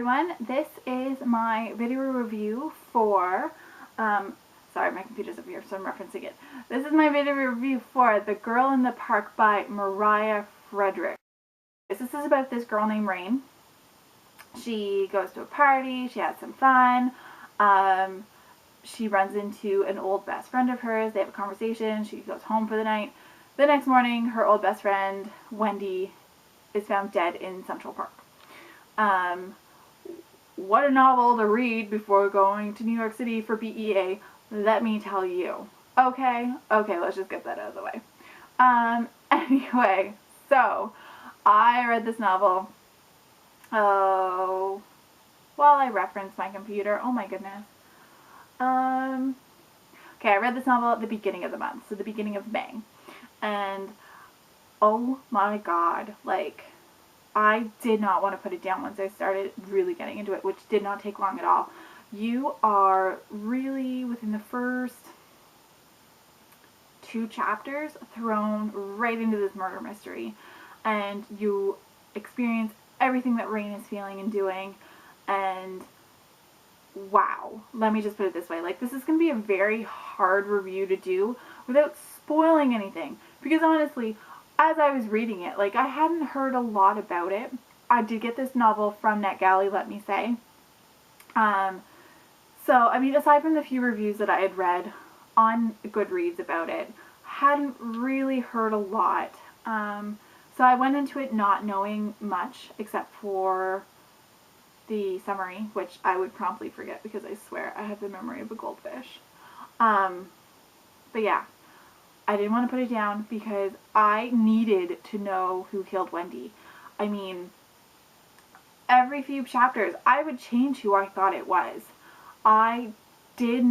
everyone, this is my video review for, sorry my computer's up here so I'm referencing it. This is my video review for The Girl in the Park by Mariah Frederick. This is about this girl named Rain. She goes to a party, she has some fun, she runs into an old best friend of hers, they have a conversation, she goes home for the night. The next morning, her old best friend, Wendy, is found dead in Central Park. What a novel to read before going to New York City for BEA, let me tell you. Okay, let's just get that out of the way. Anyway, so, I read this novel, while I referenced my computer, oh my goodness. Okay, I read this novel at the beginning of the month, so the beginning of May, and oh my god, like, I did not want to put it down once I started really getting into it, which did not take long at all. You are really, within the first 2 chapters, thrown right into this murder mystery, and you experience everything that Rain is feeling and doing, and wow, let me just put it this way, like, this is going to be a very hard review to do without spoiling anything, because honestly, as I was reading it, like, I hadn't heard a lot about it. I did get this novel from NetGalley, let me say. So, I mean, aside from the few reviews that I had read on Goodreads about it, hadn't really heard a lot. So I went into it not knowing much, except for the summary, which I would promptly forget because I swear I have the memory of a goldfish. But yeah. I didn't want to put it down because I needed to know who killed Wendy. I mean, every few chapters, I would change who I thought it was. I had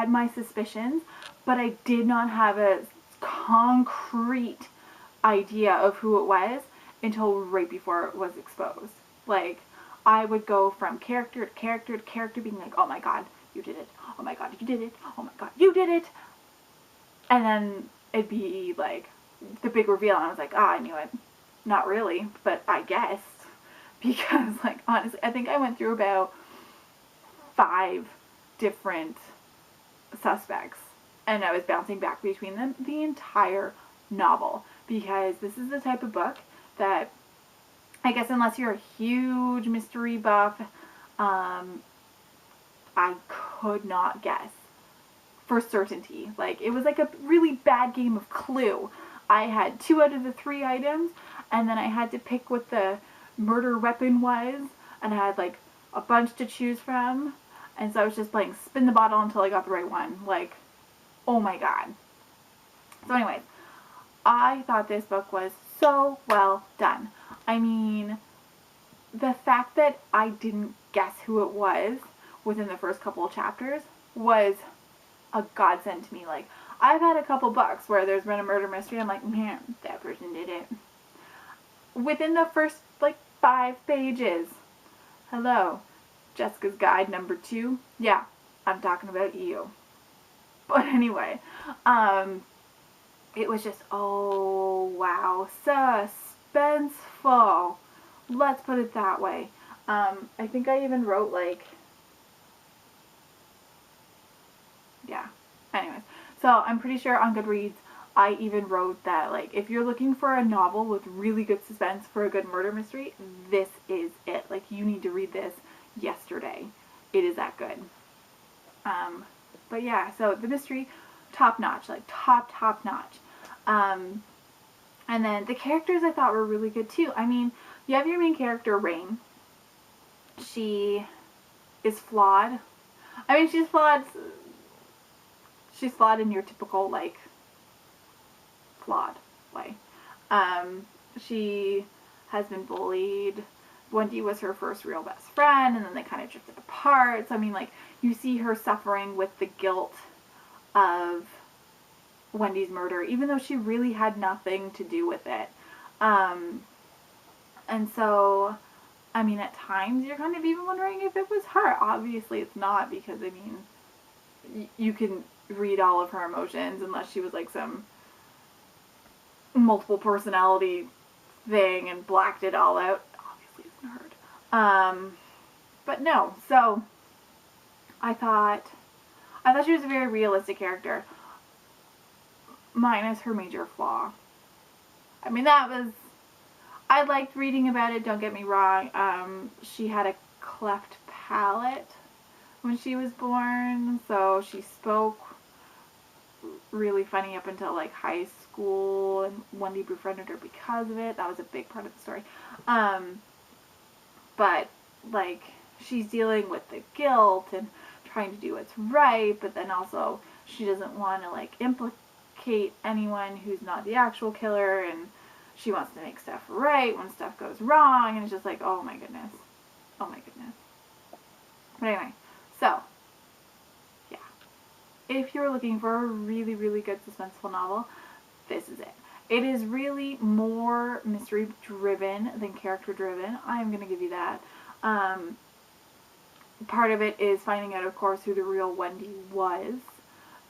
my suspicions, but I did not have a concrete idea of who it was until right before it was exposed. Like, I would go from character to character to character being like, oh my god, you did it. Oh my god, you did it. Oh my god, you did it. And then it'd be like the big reveal, and I was like, ah, I knew it. Not really, but I guessed. Because, like, honestly, I think I went through about 5 different suspects, and I was bouncing back between them the entire novel. Because this is the type of book that, I guess unless you're a huge mystery buff, I could not guess for certainty. Like, it was like a really bad game of Clue. I had 2 out of the 3 items, and then I had to pick what the murder weapon was, and I had like a bunch to choose from, and so I was just playing spin the bottle until I got the right one. Like, oh my god. So anyways, I thought this book was so well done. I mean, the fact that I didn't guess who it was within the first couple of chapters was a godsend to me. Like, I've had a couple books where there's been a murder mystery, I'm like, man, that person did it. Within the first, like, 5 pages. Hello, Jessica's Guide number 2. Yeah, I'm talking about you. But anyway, it was just, oh, wow, suspenseful. Let's put it that way. I think I even wrote, like, yeah, anyways, so I'm pretty sure on Goodreads I even wrote that, like, if you're looking for a novel with really good suspense for a good murder mystery, this is it. Like, you need to read this yesterday. It is that good. But yeah, so the mystery, top notch, like top notch. And then the characters I thought were really good too. I mean, you have your main character, Rain. She is flawed. I mean, she's flawed in your typical, like, flawed way. She has been bullied. Wendy was her first real best friend, and then they kind of drifted apart. So, I mean, like, you see her suffering with the guilt of Wendy's murder, even though she really had nothing to do with it. And so, I mean, at times you're kind of even wondering if it was her. Obviously it's not, because, I mean, you can read all of her emotions unless she was like some multiple personality thing and blacked it all out. Obviously it's not her. But no, so I thought she was a very realistic character, minus her major flaw. I mean, I liked reading about it, don't get me wrong. She had a cleft palate when she was born, so she spoke really funny up until like high school, and Wendy befriended her because of it. That was a big part of the story. But like, she's dealing with the guilt and trying to do what's right, but then also she doesn't want to like implicate anyone who's not the actual killer, and she wants to make stuff right when stuff goes wrong, and it's just like, oh my goodness. Oh my goodness. But anyway, so yeah. If you're looking for a really, really good suspenseful novel, this is it. It is really more mystery driven than character driven. I'm going to give you that. Part of it is finding out, of course, who the real Wendy was,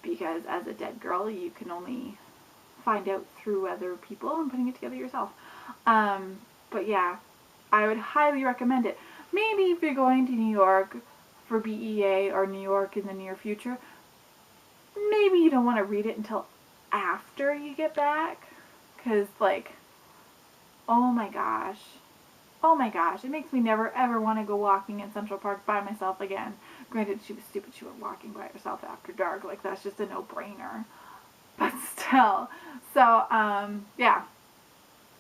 because as a dead girl, you can only find out through other people and putting it together yourself. But yeah, I would highly recommend it. Maybe if you're going to New York for BEA or New York in the near future, maybe you don't want to read it until after you get back, because like, oh my gosh, it makes me never ever want to go walking in Central Park by myself again. Granted, she was stupid, she went walking by herself after dark, like that's just a no-brainer, but still. So yeah,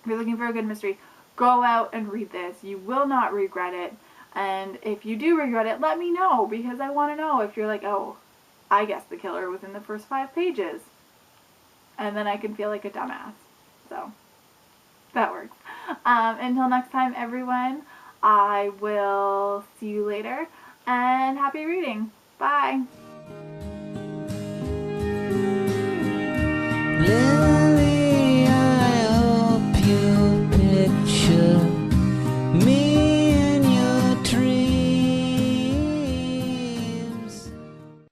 if you're looking for a good mystery, go out and read this. You will not regret it. And if you do regret it, let me know, because I want to know if you're like, oh, I guessed the killer within the first 5 pages. And then I can feel like a dumbass. So, that works. Until next time, everyone, I will see you later, and happy reading. Bye.